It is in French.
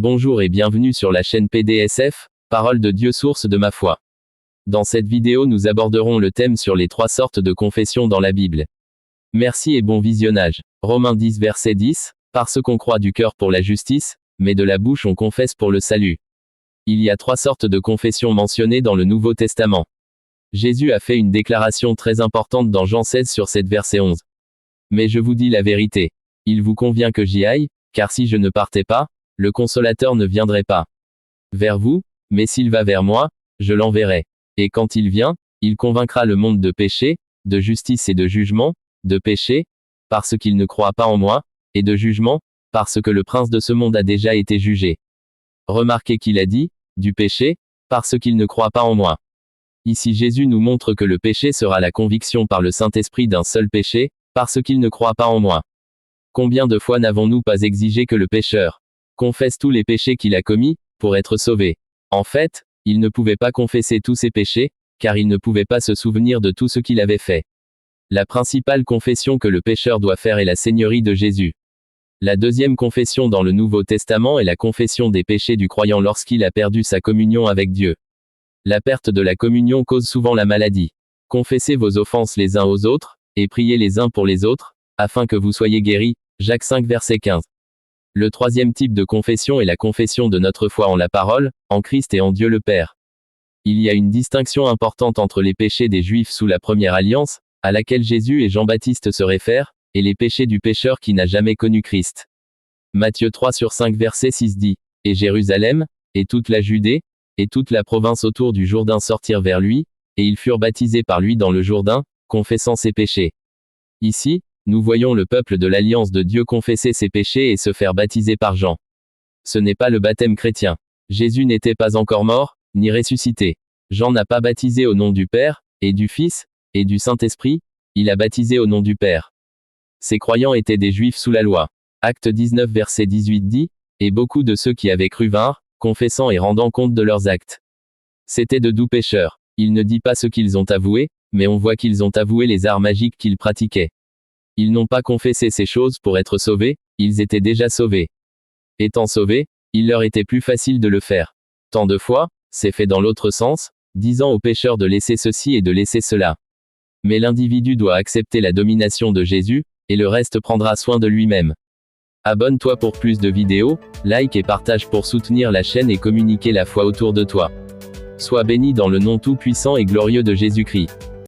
Bonjour et bienvenue sur la chaîne PDSF, Parole de Dieu source de ma foi. Dans cette vidéo nous aborderons le thème sur les 3 sortes de confession dans la Bible. Merci et bon visionnage. Romains 10 verset 10, parce qu'on croit du cœur pour la justice, mais de la bouche on confesse pour le salut. Il y a 3 sortes de confession mentionnées dans le Nouveau Testament. Jésus a fait une déclaration très importante dans Jean 16 sur 7 verset 11. Mais je vous dis la vérité. Il vous convient que j'y aille, car si je ne partais pas, le consolateur ne viendrait pas vers vous, mais s'il va vers moi, je l'enverrai. Et quand il vient, il convaincra le monde de péché, de justice et de jugement, de péché, parce qu'il ne croit pas en moi, et de jugement, parce que le prince de ce monde a déjà été jugé. Remarquez qu'il a dit, du péché, parce qu'il ne croit pas en moi. Ici Jésus nous montre que le péché sera la conviction par le Saint-Esprit d'un seul péché, parce qu'il ne croit pas en moi. Combien de fois n'avons-nous pas exigé que le pécheur confesse tous les péchés qu'il a commis, pour être sauvé? En fait, il ne pouvait pas confesser tous ses péchés, car il ne pouvait pas se souvenir de tout ce qu'il avait fait. La principale confession que le pécheur doit faire est la Seigneurie de Jésus. La deuxième confession dans le Nouveau Testament est la confession des péchés du croyant lorsqu'il a perdu sa communion avec Dieu. La perte de la communion cause souvent la maladie. Confessez vos offenses les uns aux autres, et priez les uns pour les autres, afin que vous soyez guéris. Jacques 5 verset 15. Le troisième type de confession est la confession de notre foi en la parole, en Christ et en Dieu le Père. Il y a une distinction importante entre les péchés des Juifs sous la première alliance, à laquelle Jésus et Jean-Baptiste se réfèrent, et les péchés du pécheur qui n'a jamais connu Christ. Matthieu 3 sur 5 verset 6 dit, « Et Jérusalem, et toute la Judée, et toute la province autour du Jourdain sortirent vers lui, et ils furent baptisés par lui dans le Jourdain, confessant ses péchés. » Ici, nous voyons le peuple de l'Alliance de Dieu confesser ses péchés et se faire baptiser par Jean. Ce n'est pas le baptême chrétien. Jésus n'était pas encore mort, ni ressuscité. Jean n'a pas baptisé au nom du Père, et du Fils, et du Saint-Esprit, il a baptisé au nom du Père. Ces croyants étaient des Juifs sous la loi. Acte 19 verset 18 dit, « Et beaucoup de ceux qui avaient cru vinrent, confessant et rendant compte de leurs actes. » C'étaient de doux pécheurs. Il ne dit pas ce qu'ils ont avoué, mais on voit qu'ils ont avoué les arts magiques qu'ils pratiquaient. Ils n'ont pas confessé ces choses pour être sauvés, ils étaient déjà sauvés. Étant sauvés, il leur était plus facile de le faire. Tant de fois, c'est fait dans l'autre sens, disant aux pécheurs de laisser ceci et de laisser cela. Mais l'individu doit accepter la domination de Jésus, et le reste prendra soin de lui-même. Abonne-toi pour plus de vidéos, like et partage pour soutenir la chaîne et communiquer la foi autour de toi. Sois béni dans le nom tout-puissant et glorieux de Jésus-Christ.